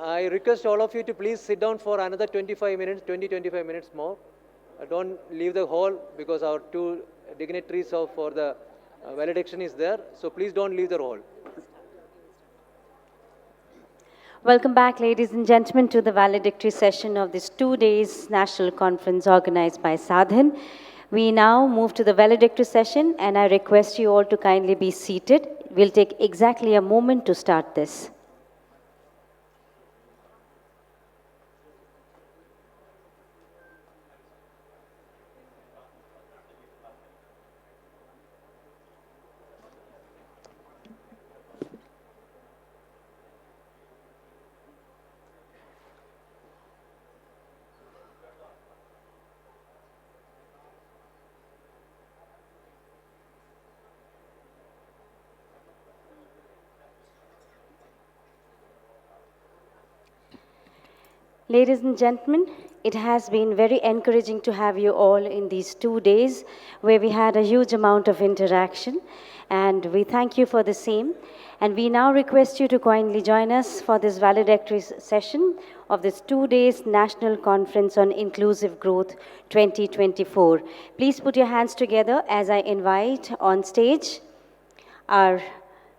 I request all of you to please sit down for another 25 minutes, 20-25 minutes more. Don't leave the hall because our two dignitaries for the valediction is there. So please don't leave the hall. Welcome back, ladies and gentlemen, to the valedictory session of this 2 days national conference organized by Sa-Dhan. We now move to the valedictory session, and I request you all to kindly be seated. We'll take exactly a moment to start this. Ladies and gentlemen, it has been very encouraging to have you all in these 2 days where we had a huge amount of interaction, and we thank you for the same. And we now request you to kindly join us for this valedictory session of this 2 days National Conference on Inclusive Growth 2024. Please put your hands together as I invite on stage our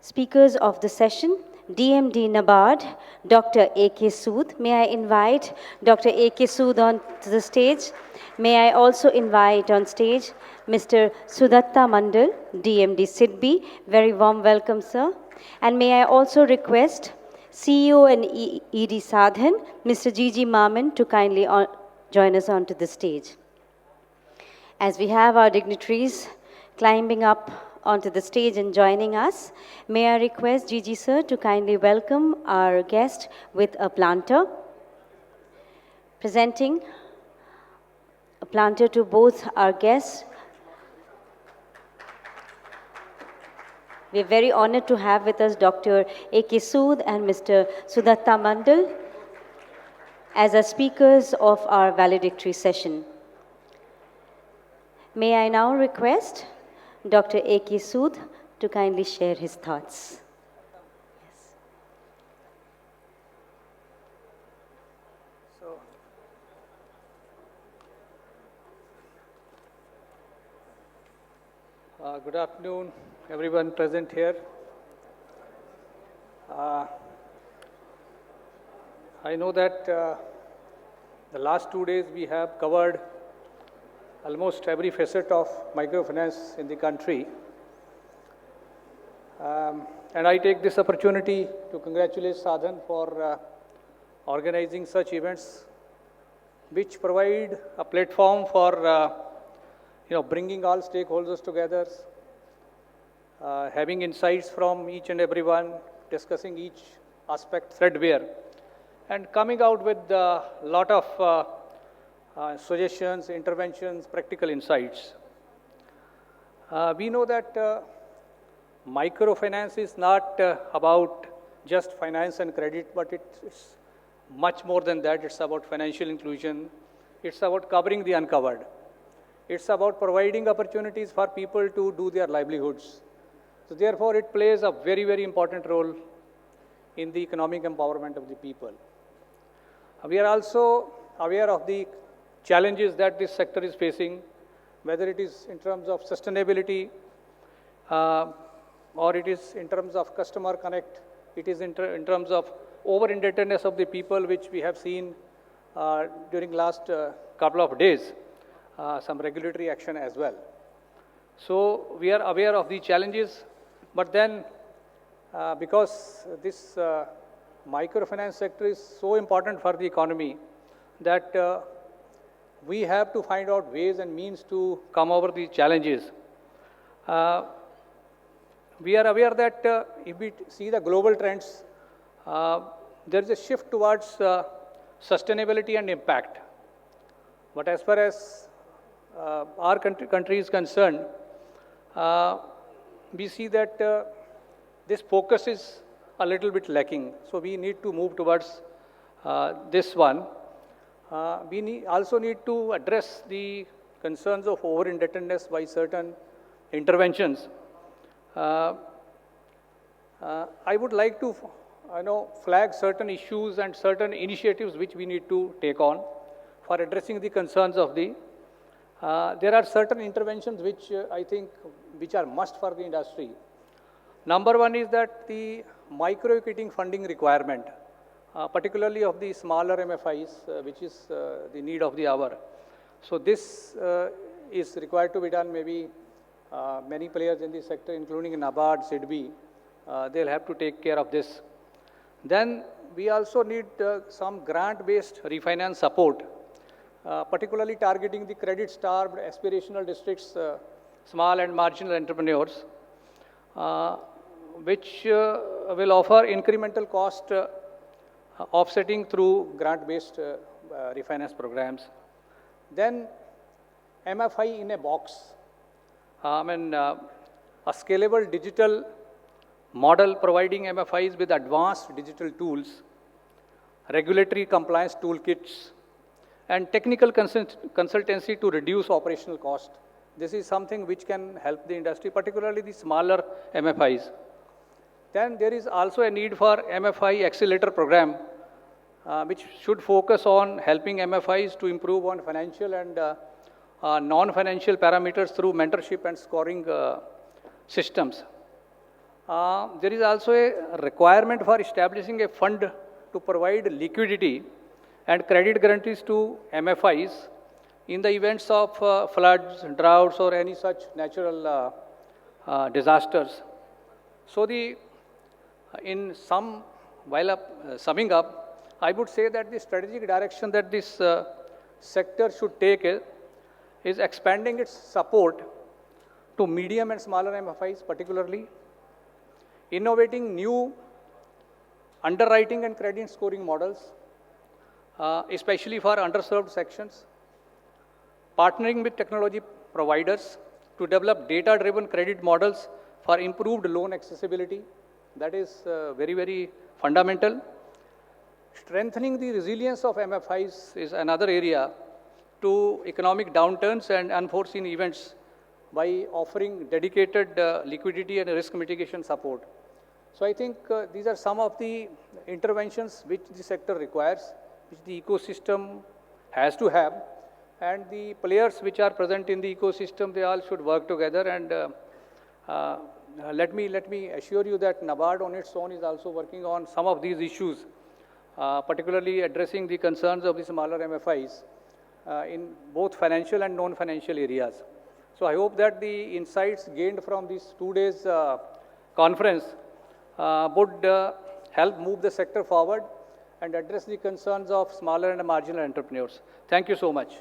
speakers of the session, DMD NABARD, Dr. A.K. Sood. May I invite Dr. A.K. Sood on to the stage. May I also invite on stage Mr. Sudatta Mandal, DMD SIDBI. Very warm welcome, sir. And may I also request CEO and ED Sa-Dhan, Mr. G.G. Maman, to kindly join us onto the stage. As we have our dignitaries climbing up onto the stage and joining us, may I request Gigi sir to kindly welcome our guest with a planter. Presenting a planter to both our guests. We are very honored to have with us Dr. A.K. Sood and Mr. Sudatta Mandal as our speakers of our valedictory session. May I now request Dr. A.K. Sood to kindly share his thoughts. Yes. Good afternoon, everyone present here. I know that the last 2 days we have covered almost every facet of microfinance in the country. And I take this opportunity to congratulate Sa-Dhan for organizing such events which provide a platform for bringing all stakeholders together, having insights from each and everyone, discussing each aspect threadbare, and coming out with a lot of suggestions, interventions, practical insights. We know that microfinance is not about just finance and credit, but it's much more than that. It's about financial inclusion. It's about covering the uncovered. It's about providing opportunities for people to do their livelihoods. So therefore, it plays a very, very important role in the economic empowerment of the people. We are also aware of the challenges that this sector is facing, whether it is in terms of sustainability or it is in terms of customer connect, it is in terms of over-indebtedness of the people, which we have seen during last couple of days, some regulatory action as well. So we are aware of the challenges, but then because this microfinance sector is so important for the economy that we have to find out ways and means to come over these challenges. We are aware that if we see the global trends, there is a shift towards sustainability and impact. But as far as our country is concerned, we see that this focus is a little bit lacking. So we need to move towards this one. We also need to address the concerns of over-indebtedness by certain interventions. I would like to flag certain issues and certain initiatives which we need to take on for addressing the concerns of the. There are certain interventions which I think which are must for the industry. Number one is that the micro-equity funding requirement, particularly of the smaller MFIs, which is the need of the hour. So this is required to be done. Maybe many players in the sector, including NABARD, SIDBI, they'll have to take care of this. Then we also need some grant-based refinance support, particularly targeting the credit-starved aspirational districts, small and marginal entrepreneurs, which will offer incremental cost offsetting through grant-based refinance programs. Then MFI in a box. A scalable digital model providing MFIs with advanced digital tools, regulatory compliance toolkits, and technical consultancy to reduce operational cost. This is something which can help the industry, particularly the smaller MFIs. Then there is also a need for MFI accelerator program, which should focus on helping MFIs to improve on financial and non-financial parameters through mentorship and scoring systems. There is also a requirement for establishing a fund to provide liquidity and credit guarantees to MFIs in the events of floods, droughts, or any such natural disasters. So summing up, I would say that the strategic direction that this sector should take is expanding its support to medium and smaller MFIs particularly, innovating new underwriting and credit scoring models, especially for underserved sections, partnering with technology providers to develop data-driven credit models for improved loan accessibility. That is very, very fundamental. Strengthening the resilience of MFIs is another area to economic downturns and unforeseen events by offering dedicated liquidity and risk mitigation support. So I think these are some of the interventions which the sector requires, which the ecosystem has to have, and the players which are present in the ecosystem, they all should work together. And let me assure you that NABARD on its own is also working on some of these issues, particularly addressing the concerns of the smaller MFIs in both financial and non-financial areas. So I hope that the insights gained from these 2 days conference would help move the sector forward and address the concerns of smaller and marginal entrepreneurs. Thank you so much.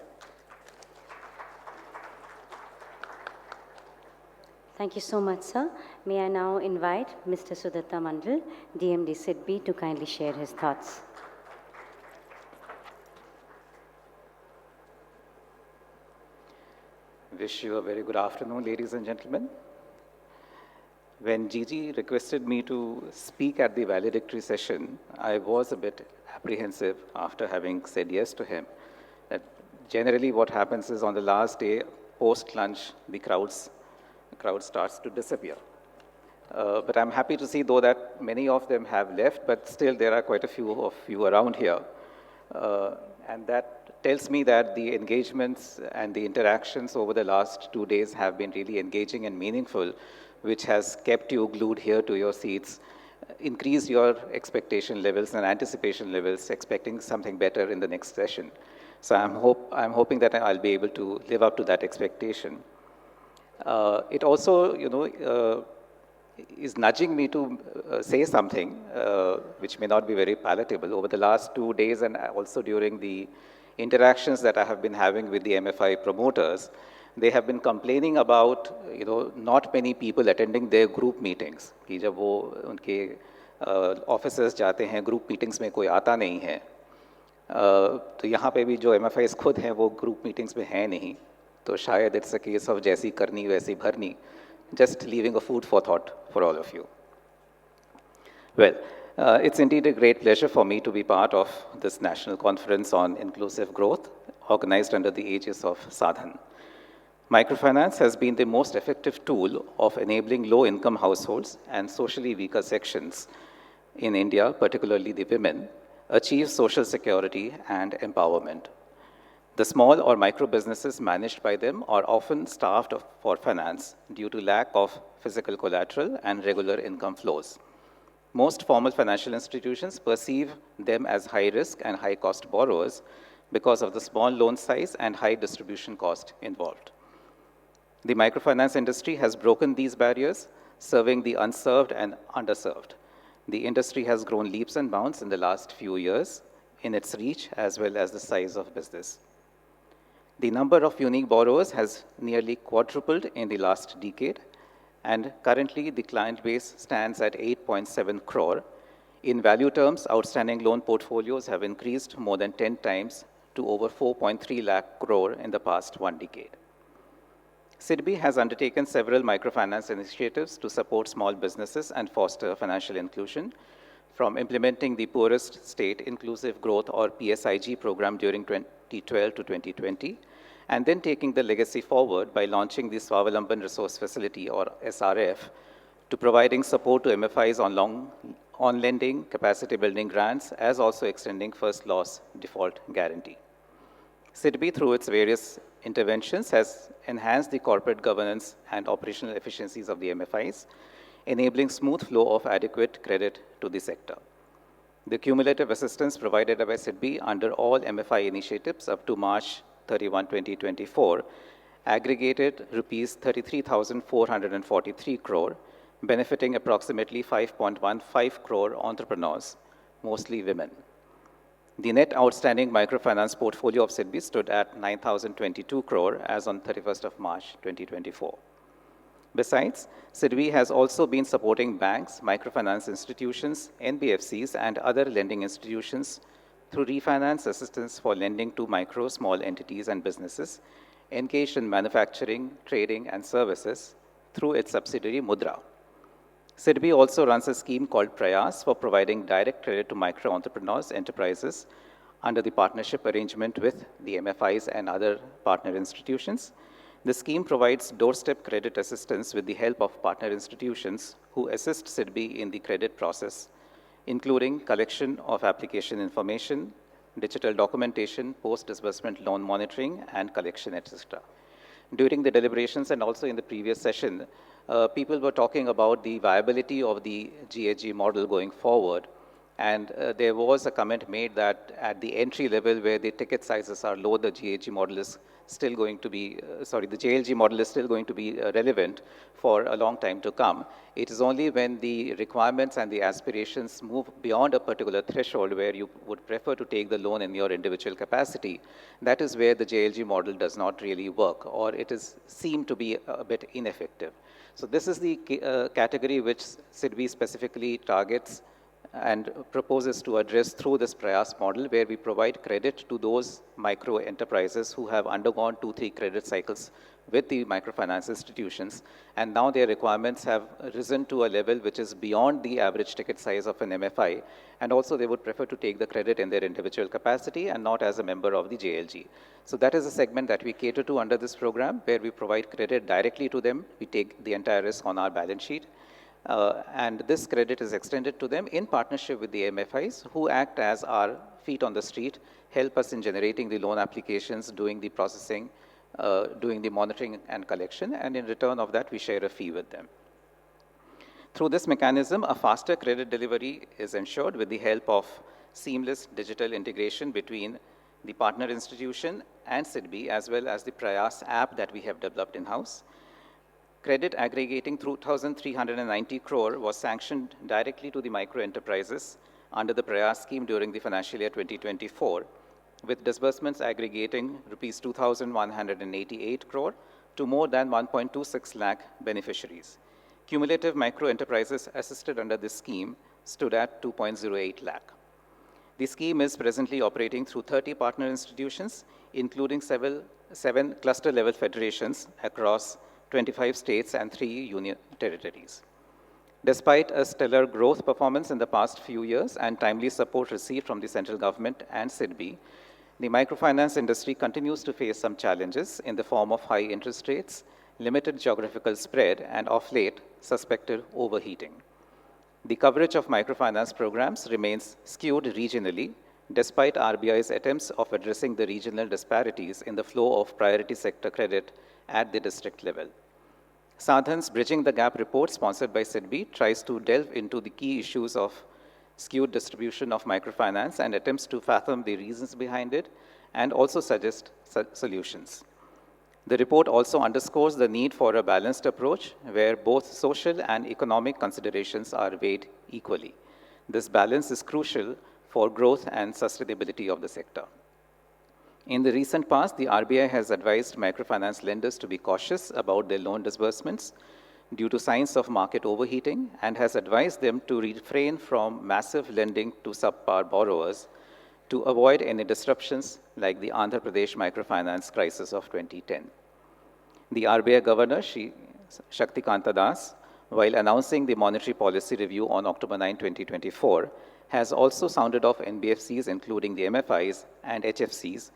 Thank you so much, sir. May I now invite Mr. Sudatta Mandal, DMD SIDBI, to kindly share his thoughts. Wish you a very good afternoon, ladies and gentlemen. When Gigi requested me to speak at the valedictory session, I was a bit apprehensive after having said yes to him. That generally what happens is on the last day, post-lunch, the crowd starts to disappear. But I'm happy to see, though, that many of them have left, but still there are quite a few of you around here. And that tells me that the engagements and the interactions over the last 2 days have been really engaging and meaningful, which has kept you glued here to your seats, increased your expectation levels and anticipation levels, expecting something better in the next session. So I'm hoping that I'll be able to live up to that expectation. It also, is nudging me to say something which may not be very palatable. Over the last 2 days and also during the interactions that I have been having with the MFI promoters, they have been complaining about, not many people attending their group meetings. कि जब वो उनके offices जाते हैं, group meetings में कोई आता नहीं है. तो यहाँ पे भी जो MFIs खुद हैं, वो group meetings में हैं नहीं. तो शायद it's a case of जैसी करनी वैसी भरनी. Just leaving a food for thought for all of you. Well, it's indeed a great pleasure for me to be part of this national conference on inclusive growth, organized under the aegis of Sa-Dhan. Microfinance has been the most effective tool of enabling low-income households and socially weaker sections in India, particularly the women, achieve social security and empowerment. The small or micro businesses managed by them are often starved for finance due to lack of physical collateral and regular income flows. Most formal financial institutions perceive them as high risk and high cost borrowers because of the small loan size and high distribution cost involved. The microfinance industry has broken these barriers, serving the unserved and underserved. The industry has grown leaps and bounds in the last few years in its reach as well as the size of business. The number of unique borrowers has nearly quadrupled in the last decade, and currently the client base stands at 8.7 crore. In value terms, outstanding loan portfolios have increased more than 10 times to over 4.3 lakh crore in the past 1 decade. SIDBI has undertaken several microfinance initiatives to support small businesses and foster financial inclusion, from implementing the Poorest State Inclusive Growth or PSIG program during 2012 to 2020, and then taking the legacy forward by launching the Swawalamban Resource Facility or SRF to providing support to MFIs on lending, capacity building grants, as also extending first loss default guarantee. SIDBI, through its various interventions, has enhanced the corporate governance and operational efficiencies of the MFIs, enabling smooth flow of adequate credit to the sector. The cumulative assistance provided by SIDBI under all MFI initiatives up to March 31, 2024, aggregated rupees 33,443 crore, benefiting approximately 5.15 crore entrepreneurs, mostly women. The net outstanding microfinance portfolio of SIDBI stood at 9,022 crore as on 31st of March 2024. Besides, SIDBI has also been supporting banks, microfinance institutions, NBFCs, and other lending institutions through refinance assistance for lending to micro, small entities and businesses engaged in manufacturing, trading, and services through its subsidiary Mudra. SIDBI also runs a scheme called Prayas for providing direct credit to micro entrepreneurs enterprises under the partnership arrangement with the MFIs and other partner institutions. The scheme provides doorstep credit assistance with the help of partner institutions who assist SIDBI in the credit process, including collection of application information, digital documentation, post-disbursement loan monitoring, and collection, etc. During the deliberations and also in the previous session, people were talking about the viability of the GHG model going forward. And there was a comment made that at the entry level where the ticket sizes are low, the GHG model is still going to be, the JLG model is still going to be relevant for a long time to come. It is only when the requirements and the aspirations move beyond a particular threshold where you would prefer to take the loan in your individual capacity, that is where the JLG model does not really work, or it is seen to be a bit ineffective. So this is the category which SIDBI specifically targets and proposes to address through this Prayas model, where we provide credit to those micro enterprises who have undergone 2-3 credit cycles with the microfinance institutions, and now their requirements have risen to a level which is beyond the average ticket size of an MFI, and also they would prefer to take the credit in their individual capacity and not as a member of the JLG. So that is a segment that we cater to under this program, where we provide credit directly to them. We take the entire risk on our balance sheet. And this credit is extended to them in partnership with the MFIs, who act as our feet on the street, help us in generating the loan applications, doing the processing, doing the monitoring and collection, and in return of that, we share a fee with them. Through this mechanism, a faster credit delivery is ensured with the help of seamless digital integration between the partner institution and SIDBI, as well as the Prayas app that we have developed in-house. Credit aggregating through 2,390 crore was sanctioned directly to the micro enterprises under the Prayas scheme during the financial year 2024, with disbursements aggregating rupees 2,188 crore to more than 1.26 lakh beneficiaries. Cumulative micro enterprises assisted under this scheme stood at 2.08 lakh. The scheme is presently operating through 30 partner institutions, including 7 cluster-level federations across 25 states and 3 union territories. Despite a stellar growth performance in the past few years and timely support received from the central government and SIDBI, the microfinance industry continues to face some challenges in the form of high interest rates, limited geographical spread, and of late, suspected overheating. The coverage of microfinance programs remains skewed regionally, despite RBI's attempts of addressing the regional disparities in the flow of priority sector credit at the district level. Sa-Dhan's Bridging the Gap report, sponsored by SIDBI, tries to delve into the key issues of skewed distribution of microfinance and attempts to fathom the reasons behind it and also suggest solutions. The report also underscores the need for a balanced approach where both social and economic considerations are weighed equally. This balance is crucial for growth and sustainability of the sector. In the recent past, the RBI has advised microfinance lenders to be cautious about their loan disbursements due to signs of market overheating and has advised them to refrain from massive lending to subpar borrowers to avoid any disruptions like the Andhra Pradesh microfinance crisis of 2010. The RBI Governor, Shaktikanta Das, while announcing the monetary policy review on October 9, 2024, has also sounded off NBFCs, including the MFIs and HFCs,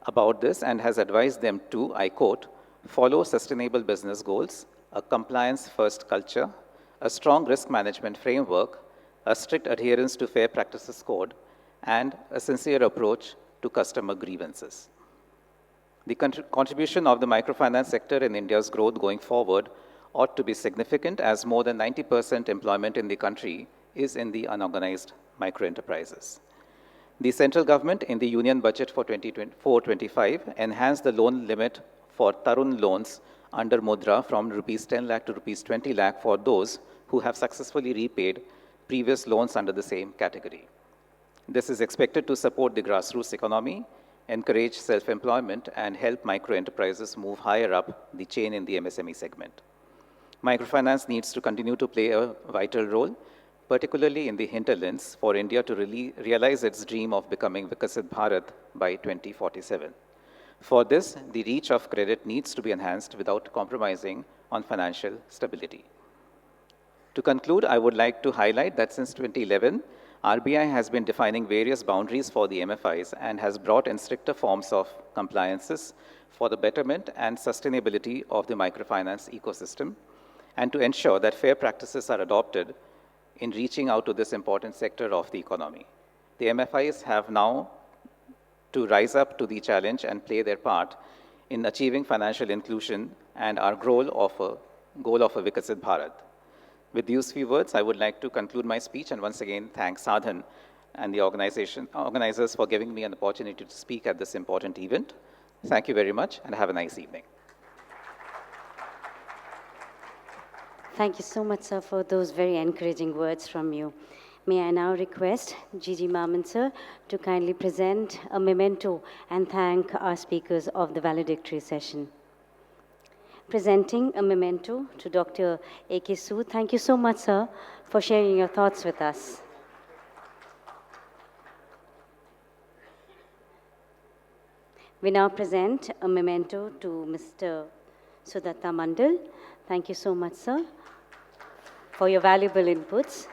about this and has advised them to, I quote, follow sustainable business goals, a compliance-first culture, a strong risk management framework, a strict adherence to fair practices code, and a sincere approach to customer grievances. The contribution of the microfinance sector in India's growth going forward ought to be significant, as more than 90% employment in the country is in the unorganized microenterprises. The central government in the union budget for 2024-25 enhanced the loan limit for Tarun loans under Mudra from Rs 10 lakh to Rs 20 lakh for those who have successfully repaid previous loans under the same category. This is expected to support the grassroots economy, encourage self-employment, and help micro-enterprises move higher up the chain in the MSME segment. Microfinance needs to continue to play a vital role, particularly in the hinterlands, for India to realize its dream of becoming Vikasit Bharat by 2047. For this, the reach of credit needs to be enhanced without compromising on financial stability. To conclude, I would like to highlight that since 2011, RBI has been defining various boundaries for the MFIs and has brought in stricter forms of compliances for the betterment and sustainability of the microfinance ecosystem and to ensure that fair practices are adopted in reaching out to this important sector of the economy. The MFIs have now to rise up to the challenge and play their part in achieving financial inclusion and our goal of a Vikasit Bharat. With these few words, I would like to conclude my speech and once again thank Sa-Dhan and the organizers for giving me an opportunity to speak at this important event. Thank you very much and have a nice evening. Thank you so much, sir, for those very encouraging words from you. May I now request Gigi Maman, sir, to kindly present a memento and thank our speakers of the valedictory session. Presenting a memento to Dr. A.K. Sood. Thank you so much, sir, for sharing your thoughts with us. We now present a memento to Mr. Sudatta Mandal. Thank you so much, sir, for your valuable inputs.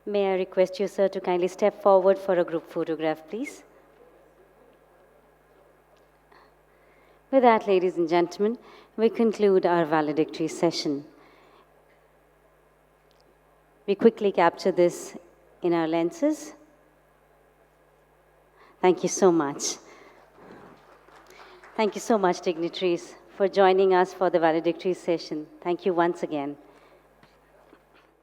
May I request you, sir, to kindly step forward for a group photograph, please. With that, ladies and gentlemen, we conclude our valedictory session. We quickly capture this in our lenses. Thank you so much. Thank you so much, dignitaries, for joining us for the valedictory session. Thank you once again.